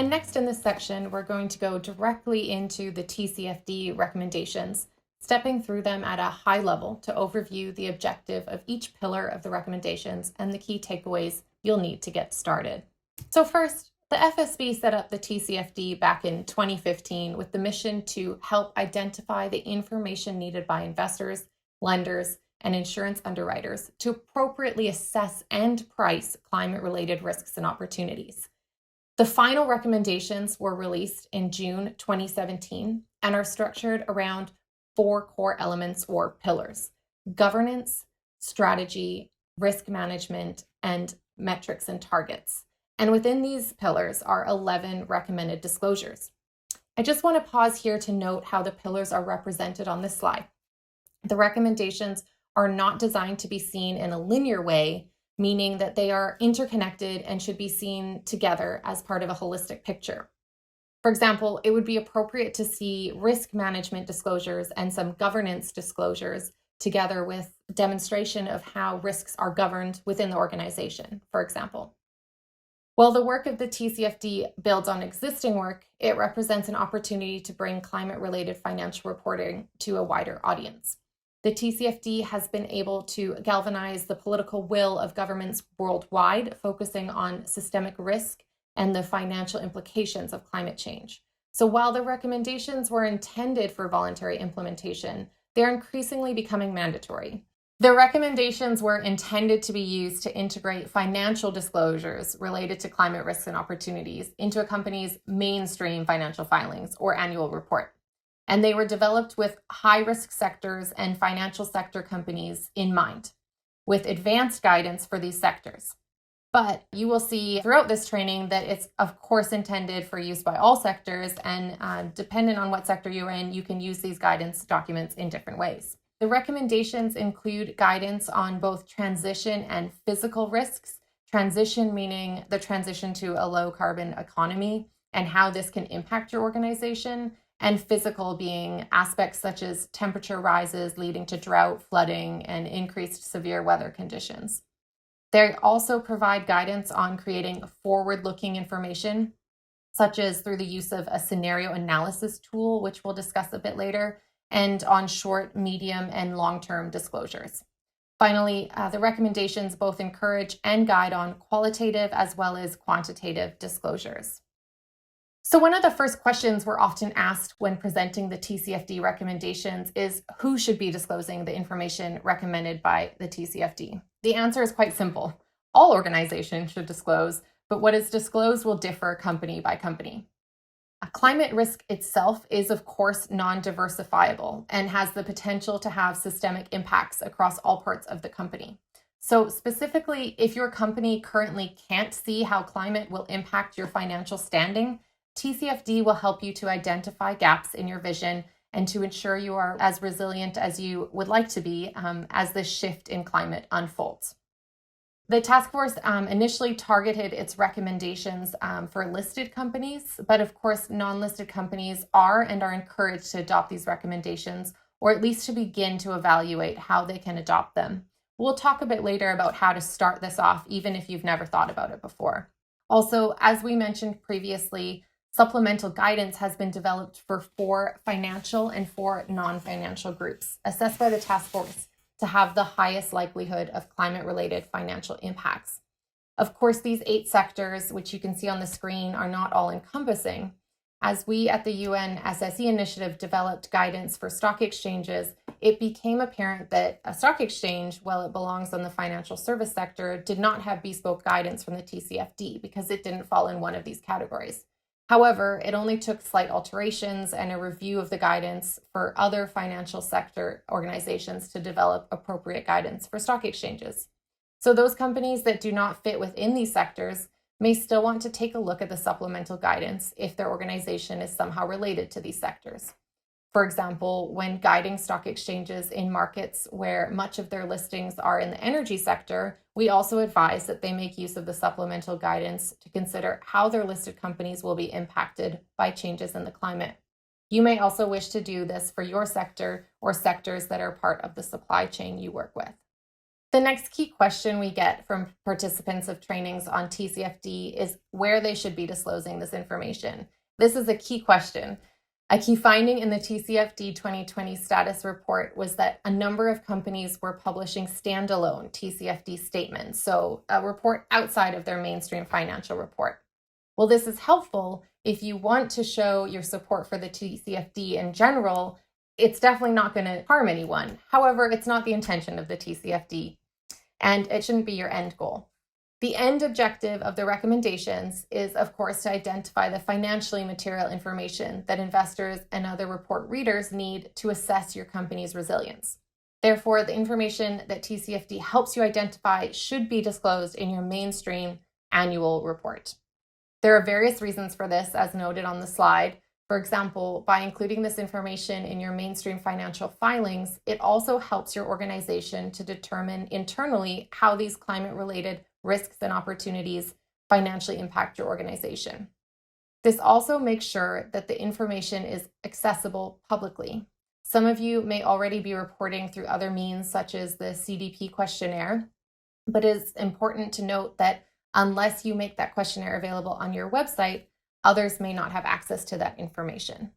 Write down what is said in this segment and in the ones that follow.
And next in this section, we're going to go directly into the TCFD recommendations, stepping through them at a high level to overview the objective of each pillar of the recommendations and the key takeaways you'll need to get started. So first, the FSB set up the TCFD back in 2015 with the mission to help identify the information needed by investors, lenders, and insurance underwriters to appropriately assess and price climate-related risks and opportunities. The final recommendations were released in June 2017 and are structured around 4 core elements or pillars: governance, strategy, risk management, and metrics and targets. And within these pillars are 11 recommended disclosures. I just want to pause here to note how the pillars are represented on this slide. The recommendations are not designed to be seen in a linear way, meaning that they are interconnected and should be seen together as part of a holistic picture. For example, it would be appropriate to see risk management disclosures and some governance disclosures together with demonstration of how risks are governed within the organization, for example. While the work of the TCFD builds on existing work, it represents an opportunity to bring climate-related financial reporting to a wider audience. The TCFD has been able to galvanize the political will of governments worldwide, focusing on systemic risk and the financial implications of climate change. So while the recommendations were intended for voluntary implementation, they're increasingly becoming mandatory. The recommendations were intended to be used to integrate financial disclosures related to climate risks and opportunities into a company's mainstream financial filings or annual report. And they were developed with high-risk sectors and financial sector companies in mind, with advanced guidance for these sectors. But you will see throughout this training that it's, of course, intended for use by all sectors, and dependent on what sector you're in, you can use these guidance documents in different ways. The recommendations include guidance on both transition and physical risks. Transition meaning the transition to a low-carbon economy and how this can impact your organization, and physical being aspects such as temperature rises leading to drought, flooding, and increased severe weather conditions. They also provide guidance on creating forward-looking information, such as through the use of a scenario analysis tool, which we'll discuss a bit later, and on short, medium, and long-term disclosures. Finally, the recommendations both encourage and guide on qualitative as well as quantitative disclosures. So one of the first questions we're often asked when presenting the TCFD recommendations is who should be disclosing the information recommended by the TCFD? The answer is quite simple. All organizations should disclose, but what is disclosed will differ company by company. Climate risk itself is, of course, non-diversifiable and has the potential to have systemic impacts across all parts of the company. So specifically, if your company currently can't see how climate will impact your financial standing, TCFD will help you to identify gaps in your vision and to ensure you are as resilient as you would like to be as this shift in climate unfolds. The task force initially targeted its recommendations for listed companies, but of course, non-listed companies are encouraged to adopt these recommendations, or at least to begin to evaluate how they can adopt them. We'll talk a bit later about how to start this off, even if you've never thought about it before. Also, as we mentioned previously, supplemental guidance has been developed for 4 financial and 4 non-financial groups, assessed by the task force to have the highest likelihood of climate-related financial impacts. Of course, these 8 sectors, which you can see on the screen, are not all-encompassing. As we at the UN SSE initiative developed guidance for stock exchanges, it became apparent that a stock exchange, while it belongs on the financial service sector, did not have bespoke guidance from the TCFD because it didn't fall in one of these categories. However, it only took slight alterations and a review of the guidance for other financial sector organizations to develop appropriate guidance for stock exchanges. So those companies that do not fit within these sectors may still want to take a look at the supplemental guidance if their organization is somehow related to these sectors. For example, when guiding stock exchanges in markets where much of their listings are in the energy sector, we also advise that they make use of the supplemental guidance to consider how their listed companies will be impacted by changes in the climate. You may also wish to do this for your sector or sectors that are part of the supply chain you work with. The next key question we get from participants of trainings on TCFD is where they should be disclosing this information. This is a key question. A key finding in the TCFD 2020 status report was that a number of companies were publishing standalone TCFD statements, so a report outside of their mainstream financial report. Well, this is helpful if you want to show your support for the TCFD in general. It's definitely not going to harm anyone. However, it's not the intention of the TCFD, and it shouldn't be your end goal. The end objective of the recommendations is, of course, to identify the financially material information that investors and other report readers need to assess your company's resilience. Therefore, the information that TCFD helps you identify should be disclosed in your mainstream annual report. There are various reasons for this, as noted on the slide. For example, by including this information in your mainstream financial filings, it also helps your organization to determine internally how these climate-related risks and opportunities financially impact your organization. This also makes sure that the information is accessible publicly. Some of you may already be reporting through other means, such as the CDP questionnaire, but it's important to note that unless you make that questionnaire available on your website, others may not have access to that information.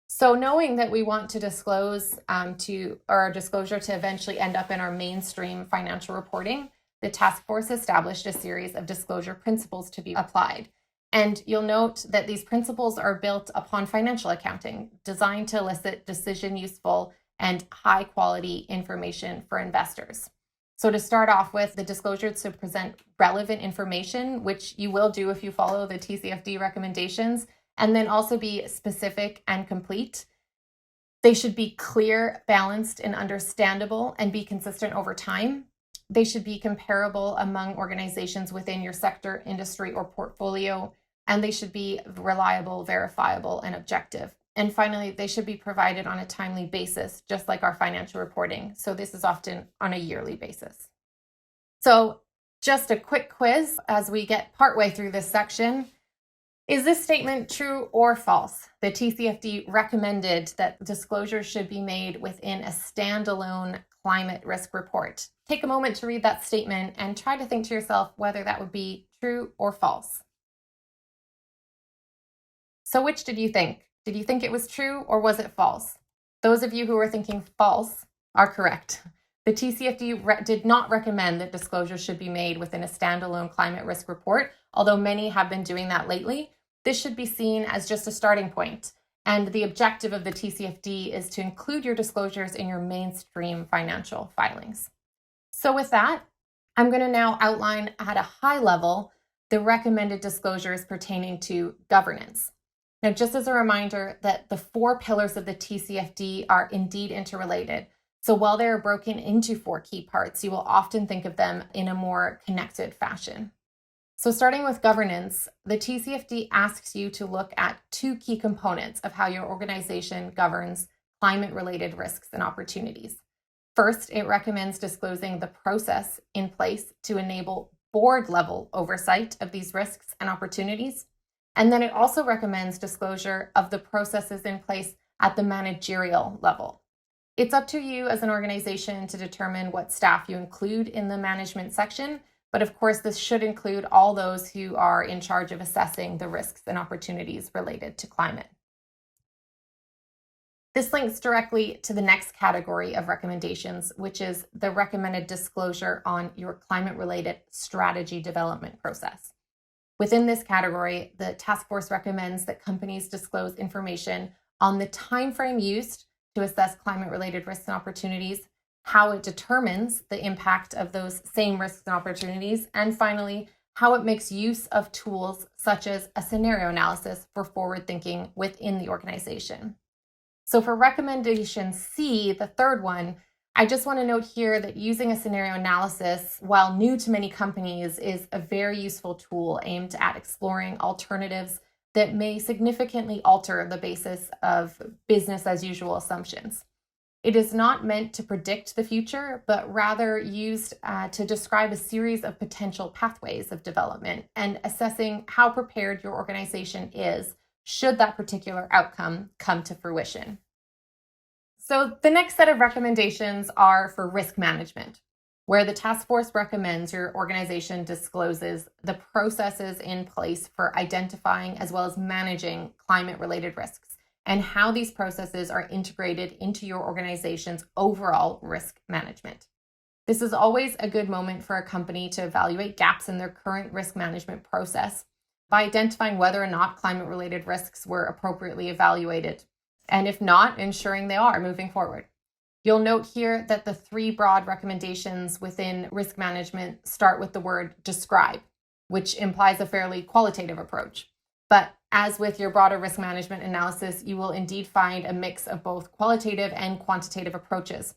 So knowing that we want to disclose our disclosure to eventually end up in our mainstream financial reporting, the task force established a series of disclosure principles to be applied. And you'll note that these principles are built upon financial accounting, designed to elicit decision useful and high quality information for investors. So to start off with, the disclosures to present relevant information, which you will do if you follow the TCFD recommendations, and then also be specific and complete. They should be clear, balanced, and understandable, and be consistent over time. They should be comparable among organizations within your sector, industry, or portfolio, and they should be reliable, verifiable, and objective. And finally, they should be provided on a timely basis, just like our financial reporting. So this is often on a yearly basis. So just a quick quiz as we get partway through this section. Is this statement true or false? The TCFD recommended that disclosures should be made within a standalone climate risk report. Take a moment to read that statement and try to think to yourself whether that would be true or false. So which did you think? Did you think it was true or was it false? Those of you who are thinking false are correct. The TCFD did not recommend that disclosures should be made within a standalone climate risk report, although many have been doing that lately. This should be seen as just a starting point, and the objective of the TCFD is to include your disclosures in your mainstream financial filings. So with that, I'm going to now outline at a high level the recommended disclosures pertaining to governance. Now, just as a reminder that the 4 pillars of the TCFD are indeed interrelated. So while they are broken into 4 key parts, you will often think of them in a more connected fashion. So starting with governance, the TCFD asks you to look at 2 key components of how your organization governs climate-related risks and opportunities. First, it recommends disclosing the process in place to enable board-level oversight of these risks and opportunities. And then it also recommends disclosure of the processes in place at the managerial level. It's up to you as an organization to determine what staff you include in the management section, but of course this should include all those who are in charge of assessing the risks and opportunities related to climate. This links directly to the next category of recommendations, which is the recommended disclosure on your climate-related strategy development process. Within this category, the task force recommends that companies disclose information on the timeframe used to assess climate-related risks and opportunities, how it determines the impact of those same risks and opportunities, and finally, how it makes use of tools such as a scenario analysis for forward thinking within the organization. So for recommendation C, the third one, I just want to note here that using a scenario analysis, while new to many companies, is a very useful tool aimed at exploring alternatives that may significantly alter the basis of business as usual assumptions. It is not meant to predict the future, but rather used to describe a series of potential pathways of development and assessing how prepared your organization is should that particular outcome come to fruition. So the next set of recommendations are for risk management. where the task force recommends your organization discloses the processes in place for identifying as well as managing climate-related risks and how these processes are integrated into your organization's overall risk management. This is always a good moment for a company to evaluate gaps in their current risk management process by identifying whether or not climate-related risks were appropriately evaluated, and if not, ensuring they are moving forward. You'll note here that the 3 broad recommendations within risk management start with the word describe, which implies a fairly qualitative approach. But as with your broader risk management analysis, you will indeed find a mix of both qualitative and quantitative approaches.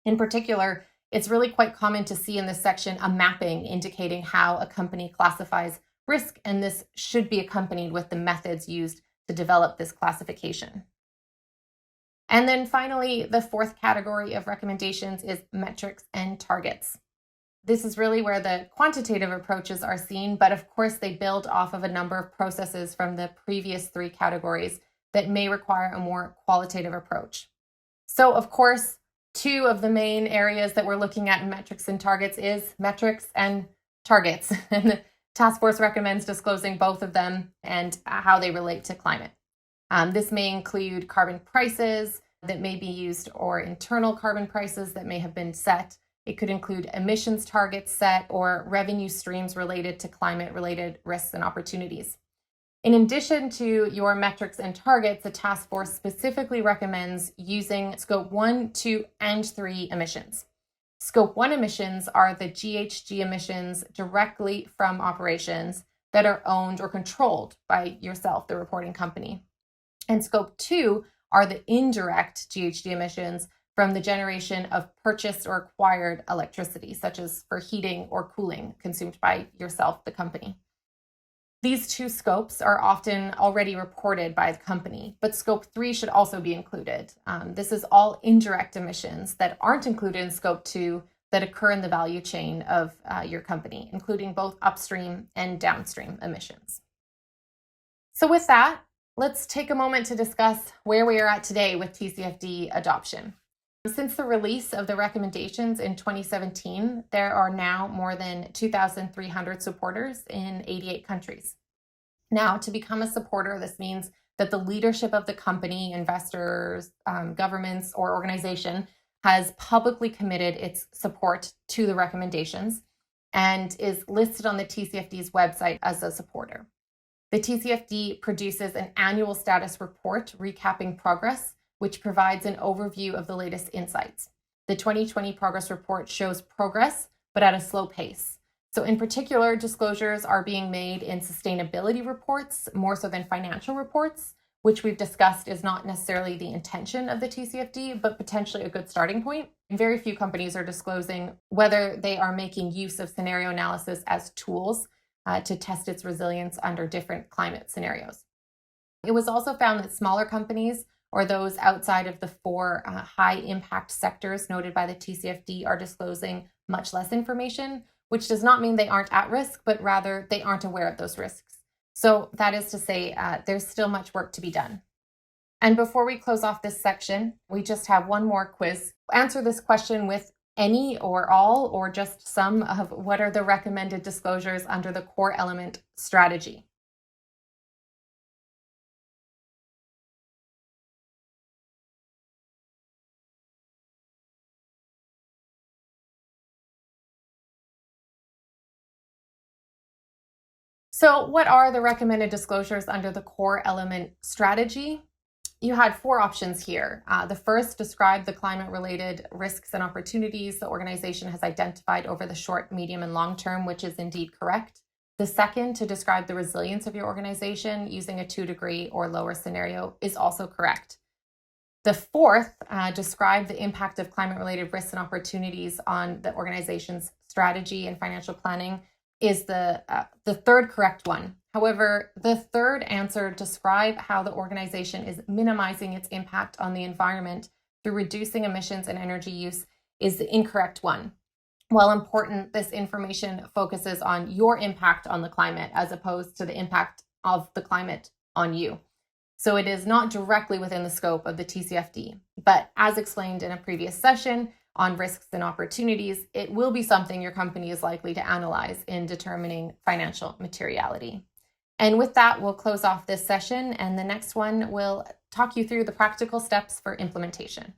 In particular, it's really quite common to see in this section a mapping indicating how a company classifies risk, and this should be accompanied with the methods used to develop this classification. And then finally, the 4th category of recommendations is metrics and targets. This is really where the quantitative approaches are seen, but of course they build off of a number of processes from the previous 3 categories that may require a more qualitative approach. So of course, 2 of the main areas that we're looking at in metrics and targets is metrics and targets. And the task force recommends disclosing both of them and how they relate to climate. This may include carbon prices that may be used or internal carbon prices that may have been set. It could include emissions targets set or revenue streams related to climate-related risks and opportunities. In addition to your metrics and targets, the task force specifically recommends using Scope 1, 2, and 3 emissions. Scope 1 emissions are the GHG emissions directly from operations that are owned or controlled by yourself, the reporting company. And Scope 2 are the indirect GHG emissions from the generation of purchased or acquired electricity, such as for heating or cooling consumed by yourself, the company. These 2 scopes are often already reported by the company, but Scope 3 should also be included. This is all indirect emissions that aren't included in Scope 2 that occur in the value chain of your company, including both upstream and downstream emissions. So with that, let's take a moment to discuss where we are at today with TCFD adoption. Since the release of the recommendations in 2017, there are now more than 2,300 supporters in 88 countries. Now, to become a supporter, this means that the leadership of the company, investors, governments, or organization has publicly committed its support to the recommendations and is listed on the TCFD's website as a supporter. The TCFD produces an annual status report recapping progress, which provides an overview of the latest insights. The 2020 progress report shows progress, but at a slow pace. So in particular, disclosures are being made in sustainability reports more so than financial reports, which we've discussed is not necessarily the intention of the TCFD, but potentially a good starting point. Very few companies are disclosing whether they are making use of scenario analysis as tools to test its resilience under different climate scenarios. It was also found that smaller companies or those outside of the 4 high impact sectors noted by the TCFD are disclosing much less information, which does not mean they aren't at risk, but rather they aren't aware of those risks. So that is to say, there's still much work to be done. And before we close off this section, we just have one more quiz. Answer this question with any or all or just some of what are the recommended disclosures under the core element strategy. So what are the recommended disclosures under the core element strategy? You had 4 options here. The first, describe the climate-related risks and opportunities the organization has identified over the short, medium, and long term, which is indeed correct. The second, to describe the resilience of your organization using a 2-degree or lower scenario, is also correct. The fourth, describe the impact of climate-related risks and opportunities on the organization's strategy and financial planning, is the third correct one. However, the third answer, describe how the organization is minimizing its impact on the environment through reducing emissions and energy use, is the incorrect one. While important, this information focuses on your impact on the climate as opposed to the impact of the climate on you. So it is not directly within the scope of the TCFD. But as explained in a previous session, on risks and opportunities, it will be something your company is likely to analyze in determining financial materiality. And with that, we'll close off this session, and the next one will talk you through the practical steps for implementation.